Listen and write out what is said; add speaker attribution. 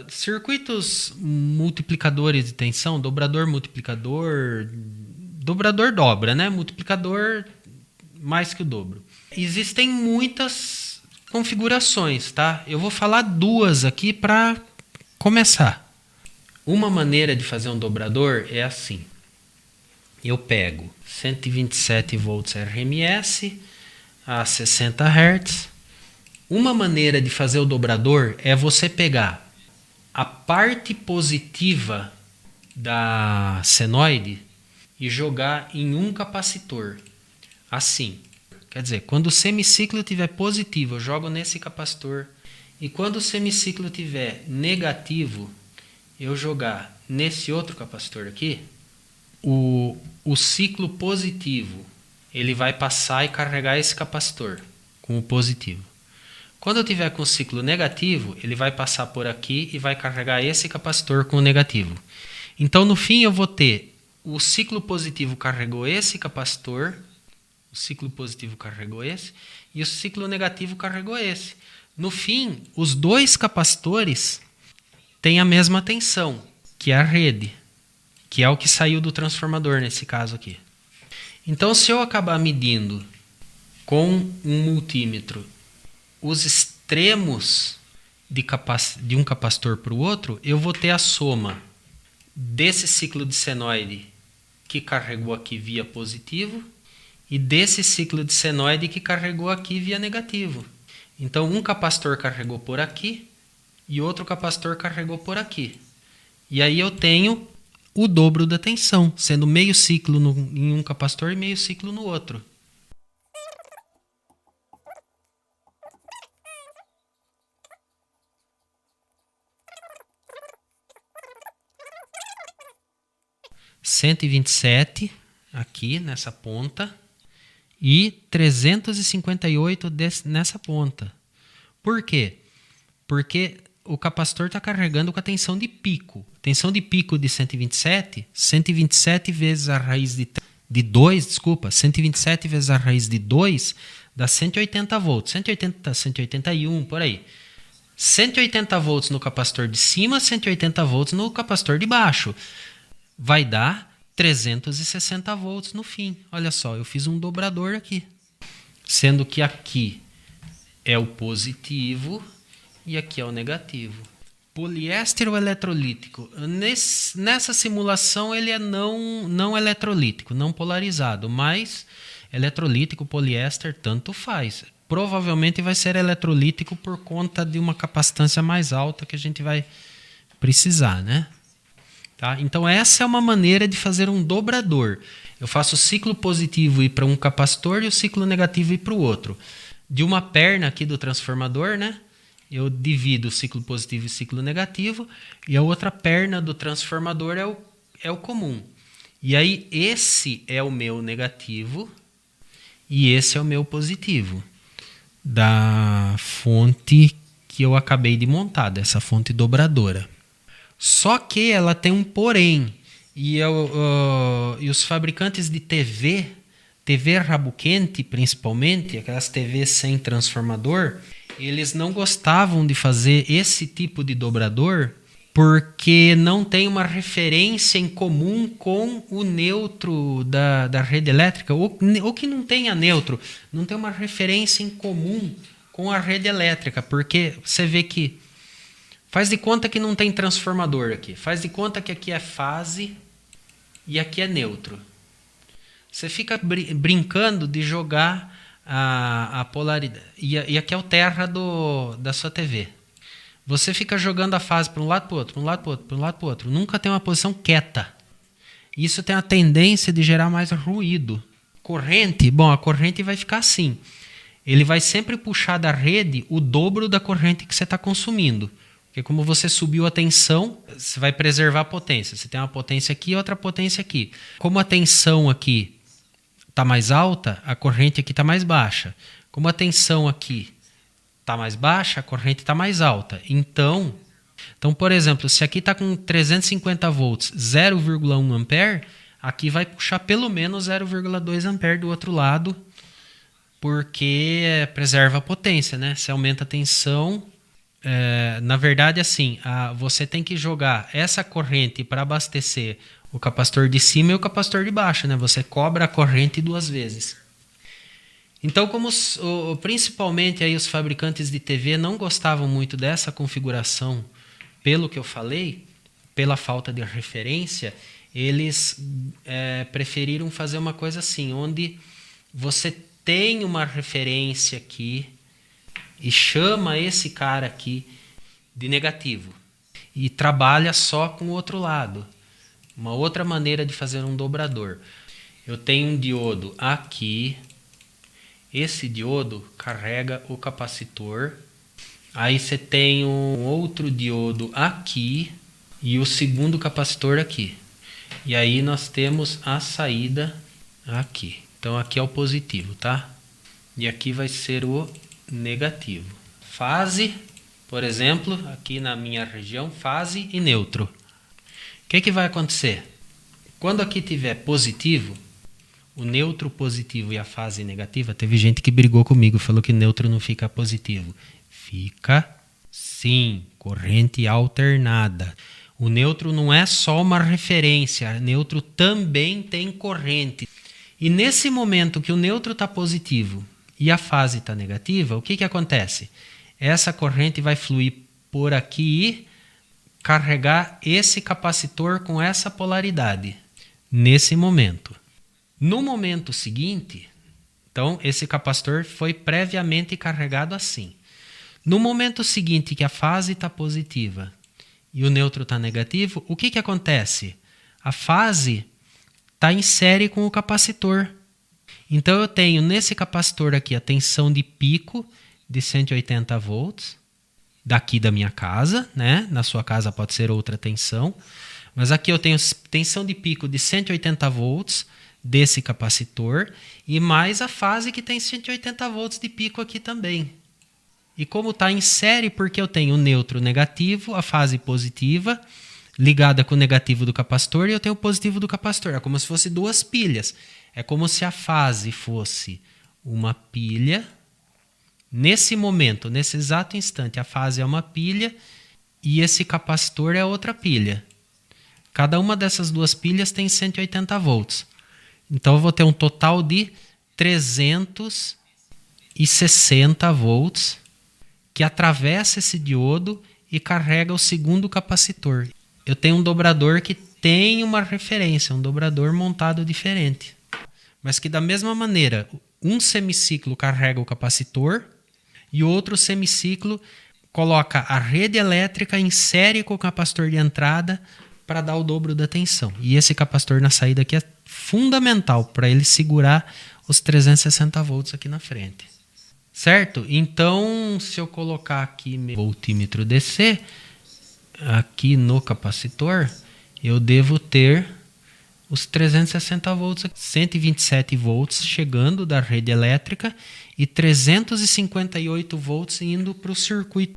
Speaker 1: Circuitos multiplicadores de tensão, dobrador, multiplicador, dobrador dobra, né? Multiplicador mais que o dobro. Existem muitas configurações, tá? Eu vou falar duas aqui para começar. Uma maneira de fazer um dobrador é assim. Eu pego 127 volts RMS a 60 Hz. Uma maneira de fazer o dobrador é você pegar a parte positiva da senoide e jogar em um capacitor. Assim. Quer dizer, quando o semiciclo estiver positivo, eu jogo nesse capacitor. E quando o semiciclo estiver negativo, eu jogar nesse outro capacitor aqui, o ciclo positivo ele vai passar e carregar esse capacitor com o positivo. Quando eu tiver com o ciclo negativo, ele vai passar por aqui e vai carregar esse capacitor com o negativo. Então, no fim, eu vou ter o ciclo positivo carregou esse capacitor, o ciclo positivo carregou esse, e o ciclo negativo carregou esse. No fim, os dois capacitores têm a mesma tensão, que é a rede, que é o que saiu do transformador nesse caso aqui. Então, se eu acabar medindo com um multímetro os extremos de um capacitor para o outro, eu vou ter a soma desse ciclo de senoide que carregou aqui via positivo e desse ciclo de senoide que carregou aqui via negativo. Então, um capacitor carregou por aqui e outro capacitor carregou por aqui. E aí eu tenho o dobro da tensão, sendo meio ciclo em um capacitor e meio ciclo no outro. ...127 aqui nessa ponta e 358 nessa ponta. Por quê? Porque o capacitor está carregando com a tensão de pico. Tensão de pico de 127 vezes a raiz de 2, desculpa, 127 vezes a raiz de 2 dá 180 volts. 180, 181, por aí. 180 volts no capacitor de cima, 180 volts no capacitor de baixo. Vai dar 360 volts no fim. Olha só, eu fiz um dobrador aqui. Sendo que aqui é o positivo e aqui é o negativo. Poliéster ou eletrolítico? Nessa simulação ele é não eletrolítico, não polarizado, mas eletrolítico, poliéster, tanto faz. Provavelmente vai ser eletrolítico por conta de uma capacitância mais alta que a gente vai precisar, né? Tá? Então essa é uma maneira de fazer um dobrador. Eu faço o ciclo positivo ir para um capacitor e o ciclo negativo ir para o outro. De uma perna aqui do transformador, né? Eu divido o ciclo positivo e o ciclo negativo, e a outra perna do transformador é o comum. E aí esse é o meu negativo e esse é o meu positivo da fonte que eu acabei de montar, dessa fonte dobradora. Só que ela tem um porém, e os fabricantes de TV rabo quente principalmente, aquelas TVs sem transformador, eles não gostavam de fazer esse tipo de dobrador porque não tem uma referência em comum com o neutro da rede elétrica, ou que não tenha neutro, não tem uma referência em comum com a rede elétrica, porque você vê que faz de conta que não tem transformador aqui. Faz de conta que aqui é fase e aqui é neutro. Você fica brincando de jogar a polaridade. E aqui é o terra da sua TV. Você fica jogando a fase para um lado para o outro, para um lado para o outro, para um lado para o outro. Nunca tem uma posição quieta. Isso tem a tendência de gerar mais ruído. Corrente, bom, a corrente vai ficar assim. Ele vai sempre puxar da rede o dobro da corrente que você está consumindo. Porque como você subiu a tensão, você vai preservar a potência. Você tem uma potência aqui e outra potência aqui. Como a tensão aqui está mais alta, a corrente aqui está mais baixa. Como a tensão aqui está mais baixa, a corrente está mais alta. Então, por exemplo, se aqui está com 350 volts, 0,1 ampere, aqui vai puxar pelo menos 0,2 ampere do outro lado, porque preserva a potência, né? Se aumenta a tensão, Na verdade, assim, você tem que jogar essa corrente para abastecer o capacitor de cima e o capacitor de baixo, né? Você cobra a corrente 2 vezes. Então, como principalmente aí os fabricantes de TV não gostavam muito dessa configuração, pelo que eu falei, pela falta de referência, eles preferiram fazer uma coisa assim, onde você tem uma referência aqui e chama esse cara aqui de negativo e trabalha só com o outro lado. Uma outra maneira de fazer um dobrador. Eu tenho um diodo aqui. Esse diodo carrega o capacitor. Aí você tem um outro diodo aqui e o segundo capacitor aqui. E aí nós temos a saída aqui. Então aqui é o positivo, tá? E aqui vai ser o negativo. Fase, por exemplo, aqui na minha região, fase e neutro. O que vai acontecer? Quando aqui tiver positivo, o neutro positivo e a fase negativa, teve gente que brigou comigo, falou que neutro não fica positivo. Fica sim, corrente alternada. O neutro não é só uma referência, neutro também tem corrente. E nesse momento que o neutro está positivo e a fase está negativa, o que acontece? Essa corrente vai fluir por aqui e carregar esse capacitor com essa polaridade, nesse momento. No momento seguinte, então esse capacitor foi previamente carregado assim. No momento seguinte que a fase está positiva e o neutro está negativo, o que acontece? A fase está em série com o capacitor. Então eu tenho nesse capacitor aqui a tensão de pico de 180 volts, daqui da minha casa, né? Na sua casa pode ser outra tensão, mas aqui eu tenho tensão de pico de 180 volts desse capacitor e mais a fase que tem 180 volts de pico aqui também. E como está em série, porque eu tenho o neutro negativo, a fase positiva, ligada com o negativo do capacitor, e eu tenho o positivo do capacitor. É como se fosse 2 pilhas. É como se a fase fosse uma pilha. Nesse momento, nesse exato instante, a fase é uma pilha e esse capacitor é outra pilha. Cada uma dessas 2 pilhas tem 180 volts. Então eu vou ter um total de 360 volts que atravessa esse diodo e carrega o segundo capacitor. Eu tenho um dobrador que tem uma referência, um dobrador montado diferente. Mas que da mesma maneira, um semiciclo carrega o capacitor e outro semiciclo coloca a rede elétrica em série com o capacitor de entrada para dar o dobro da tensão. E esse capacitor na saída aqui é fundamental para ele segurar os 360 volts aqui na frente. Certo? Então, se eu colocar aqui meu voltímetro DC, aqui no capacitor, eu devo ter os 360 volts, 127 volts chegando da rede elétrica e 358 volts indo para o circuito